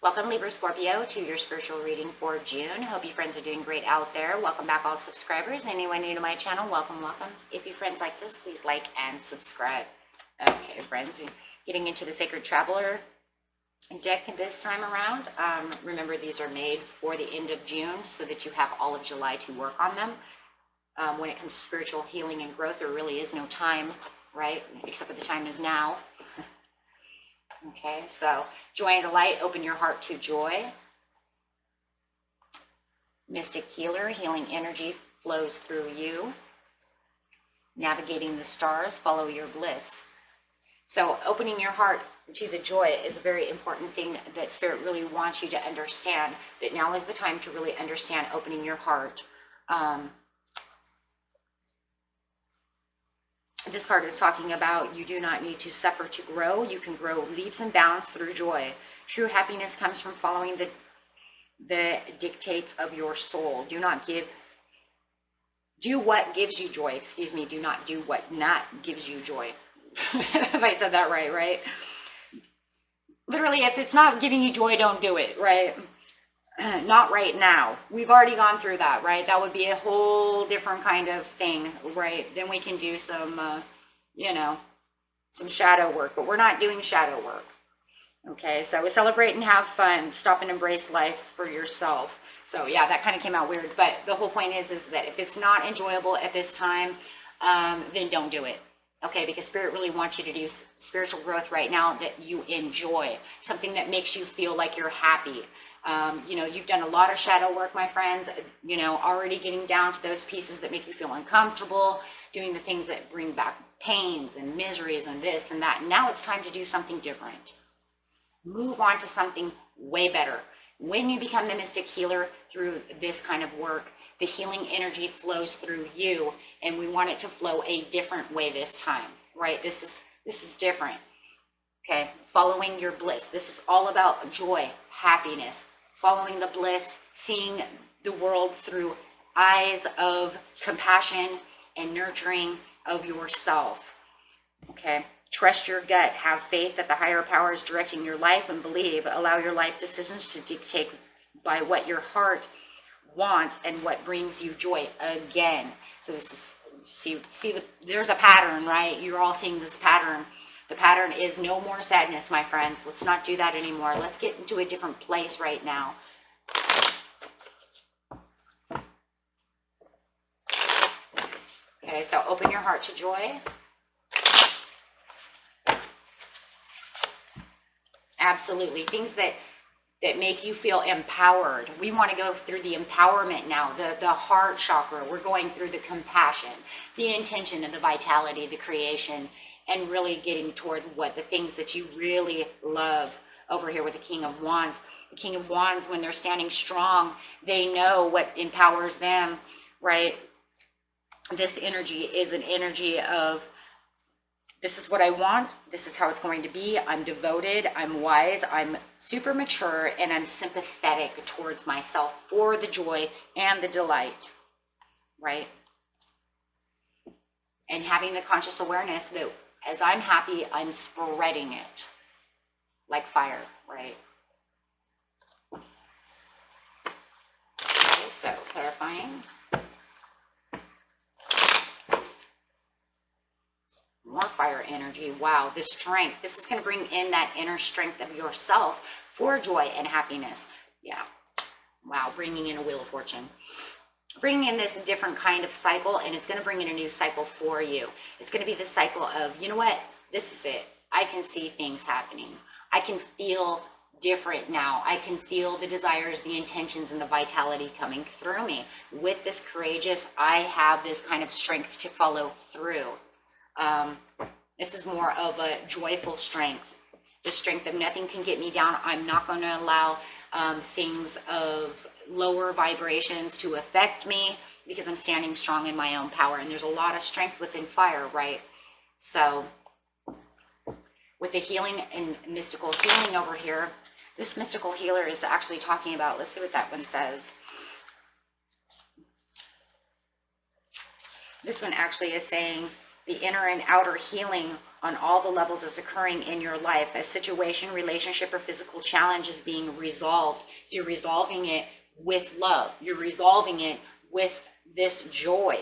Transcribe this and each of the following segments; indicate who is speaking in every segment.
Speaker 1: Welcome, Libra Scorpio, to your spiritual reading for June. Hope you friends are doing great out there. Welcome back, all subscribers. Anyone new to my channel, welcome, welcome. If you friends like this, please like and subscribe. Okay, friends, getting into the Sacred Traveler deck this time around. Remember, these are made for the end of June so that you have all of July to work on them. When it comes to spiritual healing and growth, there really is no time, right? Except for the time is now. Okay, so joy and delight, open your heart to joy. Mystic healer, healing energy flows through you. Navigating the stars, follow your bliss. So opening your heart to the joy is a very important thing that Spirit really wants you to understand, that now is the time to really understand opening your heart. This card is talking about you do not need to suffer to grow. You can grow leaps and bounds through joy. True happiness comes from following the dictates of your soul. Do what gives you joy. Excuse me. Do not do what not gives you joy. If I said that right? Literally, if it's not giving you joy, don't do it, right? Not right now. We've already gone through that, right? That would be a whole different kind of thing, right? Then we can do some, some shadow work, but we're not doing shadow work. Okay, so we celebrate and have fun. Stop and embrace life for yourself. So yeah, that kind of came out weird, but the whole point is that if it's not enjoyable at this time, then don't do it. Okay, because Spirit really wants you to do spiritual growth right now that you enjoy, something that makes you feel like you're happy. You've done a lot of shadow work, my friends, already getting down to those pieces that make you feel uncomfortable, doing the things that bring back pains and miseries and this and that. Now it's time to do something different. Move on to something way better. When you become the mystic healer through this kind of work, the healing energy flows through you, and we want it to flow a different way this time, right? This is different. Okay, following your bliss. This is all about joy, happiness, following the bliss, seeing the world through eyes of compassion and nurturing of yourself. Okay, trust your gut, have faith that the higher power is directing your life, and believe, allow your life decisions to dictate by what your heart wants and what brings you joy again. So this is, there's a pattern, right? You're all seeing this pattern. The pattern is no more sadness, my friends. Let's not do that anymore. Let's get into a different place right now. Okay, so open your heart to joy. Absolutely. Things that make you feel empowered. We want to go through the empowerment now, the heart chakra. We're going through the compassion, the intention, and the vitality, the creation, and really getting towards what the things that you really love. Over here with the King of Wands. The King of Wands, when they're standing strong, they know what empowers them, right? This energy is an energy of, this is what I want, this is how it's going to be, I'm devoted, I'm wise, I'm super mature, and I'm sympathetic towards myself for the joy and the delight, right? And having the conscious awareness that as I'm happy, I'm spreading it like fire, right? Okay, so clarifying. More fire energy. Wow, the strength. This is going to bring in that inner strength of yourself for joy and happiness. Yeah. Wow, bringing in a Wheel of Fortune. Bringing in this different kind of cycle, and it's going to bring in a new cycle for you. It's going to be the cycle of, you know what? This is it. I can see things happening. I can feel different now. I can feel the desires, the intentions, and the vitality coming through me. With this courageous, I have this kind of strength to follow through. This is more of a joyful strength. The strength of nothing can get me down. I'm not going to allow things of lower vibrations to affect me because I'm standing strong in my own power. And there's a lot of strength within fire, right? So with the healing and mystical healing over here, this mystical healer is actually talking about, let's see what that one says. This one actually is saying the inner and outer healing on all the levels is occurring in your life. A situation, relationship, or physical challenge is being resolved. So you're resolving it with love. You're resolving it with this joy.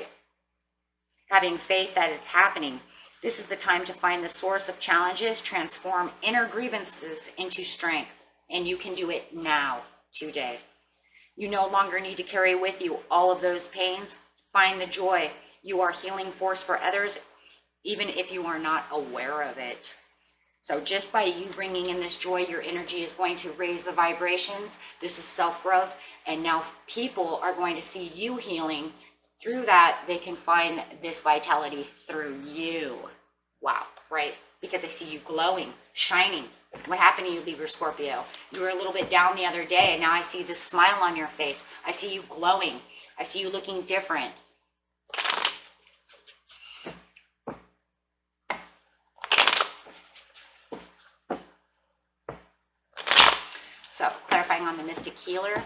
Speaker 1: Having faith that it's happening. This is the time to find the source of challenges, transform inner grievances into strength. And you can do it now, today. You no longer need to carry with you all of those pains. Find the joy. You are healing force for others, even if you are not aware of it. So just by you bringing in this joy, your energy is going to raise the vibrations. This is self-growth. And now people are going to see you healing. Through that, they can find this vitality through you. Wow, right? Because they see you glowing, shining. What happened to you, Libra, Scorpio? You were a little bit down the other day, and now I see this smile on your face. I see you glowing. I see you looking different. So, clarifying on the Mystic Healer.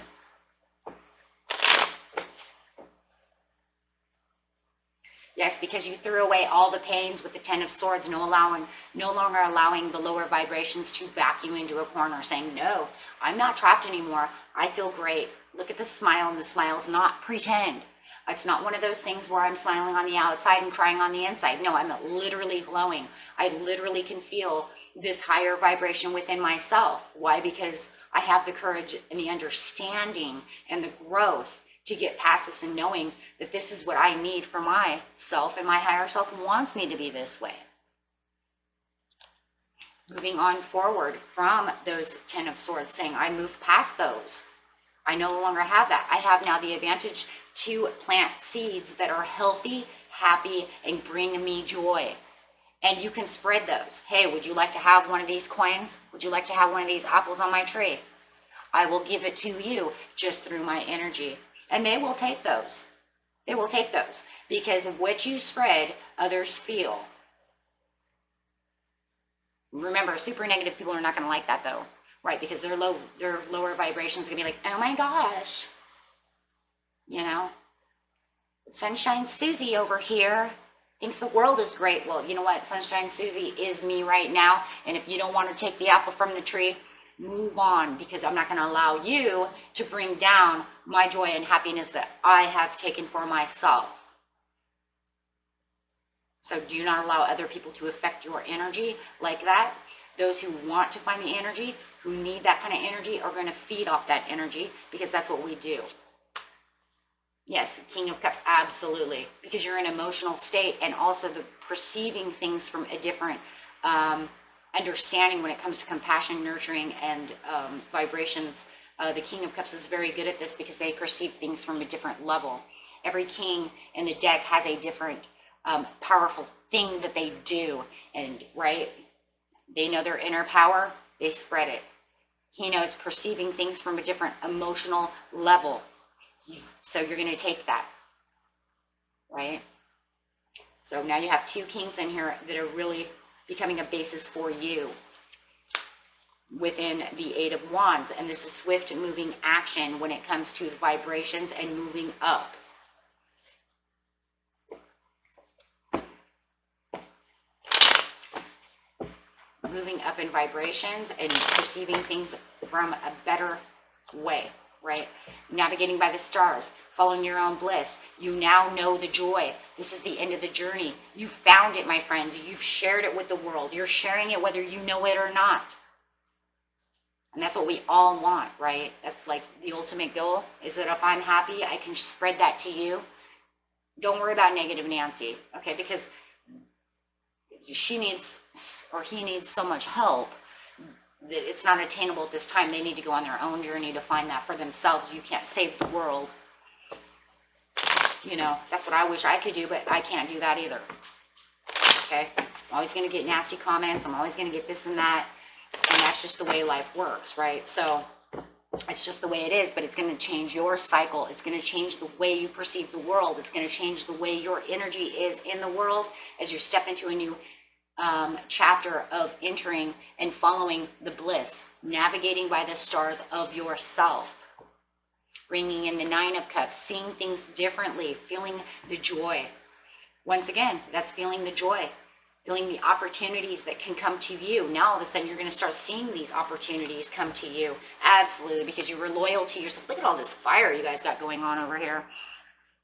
Speaker 1: Yes, because you threw away all the pains with the Ten of Swords, no longer allowing the lower vibrations to back you into a corner, saying, no, I'm not trapped anymore. I feel great. Look at the smile, and the smile's not pretend. It's not one of those things where I'm smiling on the outside and crying on the inside. No, I'm literally glowing. I literally can feel this higher vibration within myself. Why? Because I have the courage and the understanding and the growth to get past this and knowing that this is what I need for myself, and my higher self wants me to be this way. Moving on forward from those Ten of Swords, saying I moved past those. I no longer have that. I have now the advantage to plant seeds that are healthy, happy, and bring me joy. And you can spread those. Hey, would you like to have one of these coins? Would you like to have one of these apples on my tree? I will give it to you just through my energy. And they will take those. They will take those. Because what you spread, others feel. Remember, super negative people are not going to like that though. Right? Because their lower vibrations are going to be like, oh my gosh. You know? Sunshine Susie over here thinks the world is great. Well, you know what? Sunshine Susie is me right now. And if you don't want to take the apple from the tree, move on, because I'm not going to allow you to bring down my joy and happiness that I have taken for myself. So do not allow other people to affect your energy like that. Those who want to find the energy, who need that kind of energy, are going to feed off that energy, because that's what we do. Yes, King of Cups, absolutely. Because you're in an emotional state, and also the perceiving things from a different understanding when it comes to compassion, nurturing, and vibrations. The King of Cups is very good at this because they perceive things from a different level. Every king in the deck has a different powerful thing that they do, and right, they know their inner power, they spread it. He knows perceiving things from a different emotional level. So you're going to take that, right? So now you have two kings in here that are really becoming a basis for you within the Eight of Wands. And this is swift moving action when it comes to vibrations and moving up. Moving up in vibrations and perceiving things from a better way, right? Navigating by the stars, following your own bliss. You now know the joy. This is the end of the journey. You found it, my friends. You've shared it with the world. You're sharing it whether you know it or not. And that's what we all want, right? That's like the ultimate goal, is that if I'm happy, I can spread that to you. Don't worry about negative Nancy, okay? Because she needs, or he needs so much help that it's not attainable at this time. They need to go on their own journey to find that for themselves. You can't save the world. You know, that's what I wish I could do, but I can't do that either. Okay? I'm always going to get nasty comments. I'm always going to get this and that. And that's just the way life works, right? So it's just the way it is, but it's going to change your cycle. It's going to change the way you perceive the world. It's going to change the way your energy is in the world as you step into a new chapter of entering and following the bliss, navigating by the stars of yourself, bringing in the Nine of Cups, seeing things differently, feeling the joy. Once again, that's feeling the joy. feeling the opportunities that can come to you. Now all of a sudden you're going to start seeing these opportunities come to you. Absolutely, because you were loyal to yourself. Look at all this fire you guys got going on over here.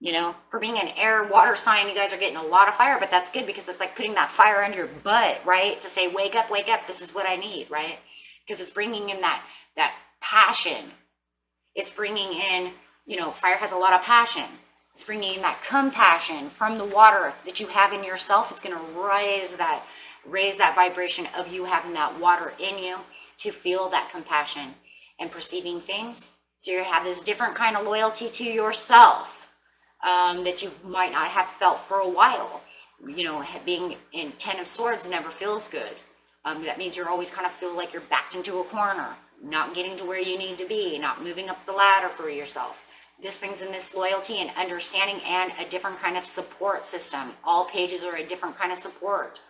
Speaker 1: You know, for being an air water sign, you guys are getting a lot of fire, but that's good because it's like putting that fire under your butt, right? To say, wake up, this is what I need, right? Because it's bringing in that passion. It's bringing in, you know, fire has a lot of passion. It's bringing in that compassion from the water that you have in yourself. It's going to raise that vibration of you having that water in you to feel that compassion and perceiving things. So you have this different kind of loyalty to yourself. That you might not have felt for a while. You know, being in 10 of Swords never feels good. That means you're always kind of feel like you're backed into a corner, not getting to where you need to be, not moving up the ladder for yourself. This brings in this loyalty and understanding and a different kind of support system. All pages are a different kind of support.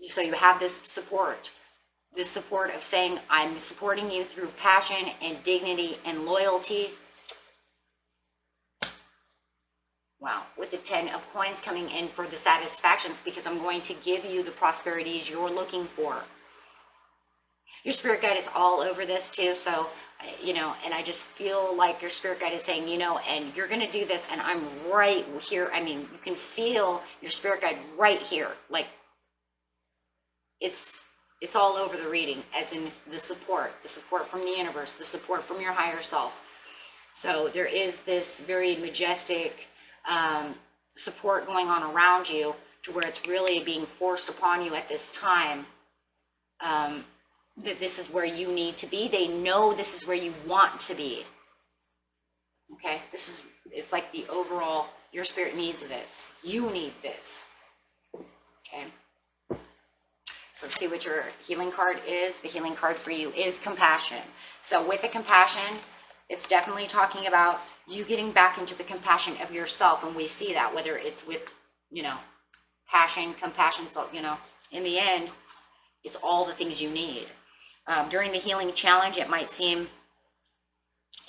Speaker 1: So you have this support of saying, I'm supporting you through passion and dignity and loyalty. Wow, with the 10 of Coins coming in for the satisfactions, because I'm going to give you the prosperities you're looking for. Your spirit guide is all over this too, so, you know, and I just feel like your spirit guide is saying, you know, and you're going to do this, and I'm right here. I mean, you can feel your spirit guide right here. Like, it's all over the reading, as in the support from the universe, the support from your higher self. So there is this very majestic support going on around you, to where it's really being forced upon you at this time, that this is where you need to be. They know this is where you want to be. Okay, it's like the overall, your spirit needs this. You need this. Okay. So let's see what your healing card is. The healing card for you is compassion. So with the compassion, it's definitely talking about you getting back into the compassion of yourself. And we see that, whether it's with, you know, passion, compassion, so, you know, in the end, it's all the things you need. During the healing challenge, it might seem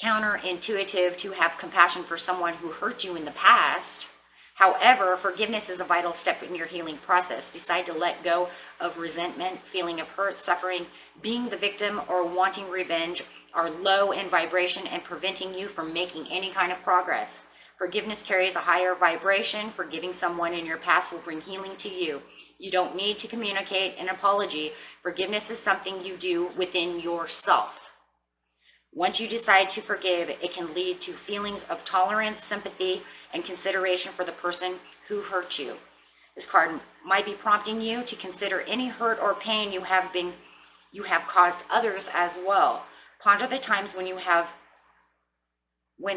Speaker 1: counterintuitive to have compassion for someone who hurt you in the past. However, forgiveness is a vital step in your healing process. Decide to let go of resentment, feeling of hurt, suffering, being the victim, or wanting revenge are low in vibration and preventing you from making any kind of progress. Forgiveness carries a higher vibration. Forgiving someone in your past will bring healing to you. You don't need to communicate an apology. Forgiveness is something you do within yourself. Once you decide to forgive, it can lead to feelings of tolerance, sympathy, and consideration for the person who hurt you. This card might be prompting you to consider any hurt or pain you have caused others as well. Ponder the times when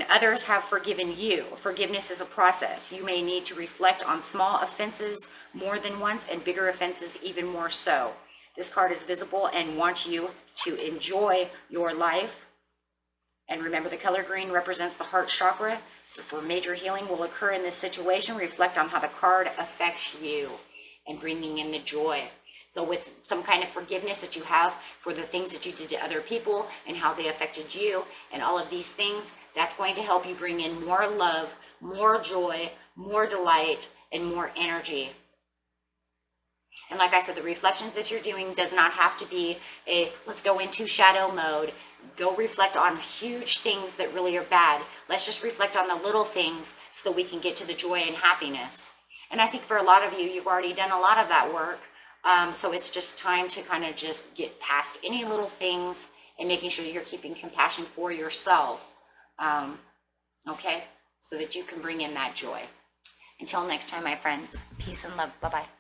Speaker 1: others have forgiven you. Forgiveness is a process. You may need to reflect on small offenses more than once, and bigger offenses even more so. This card is visible and wants you to enjoy your life. And remember, the color green represents the heart chakra. So for major healing will occur in this situation, reflect on how the card affects you and bringing in the joy. So with some kind of forgiveness that you have for the things that you did to other people and how they affected you and all of these things, that's going to help you bring in more love, more joy, more delight, and more energy. And like I said, the reflections that you're doing does not have to be a, let's go into shadow mode. Go reflect on huge things that really are bad. Let's just reflect on the little things so that we can get to the joy and happiness. And I think for a lot of you, you've already done a lot of that work. So it's just time to kind of just get past any little things and making sure you're keeping compassion for yourself. Okay? So that you can bring in that joy. Until next time, my friends, peace and love. Bye-bye.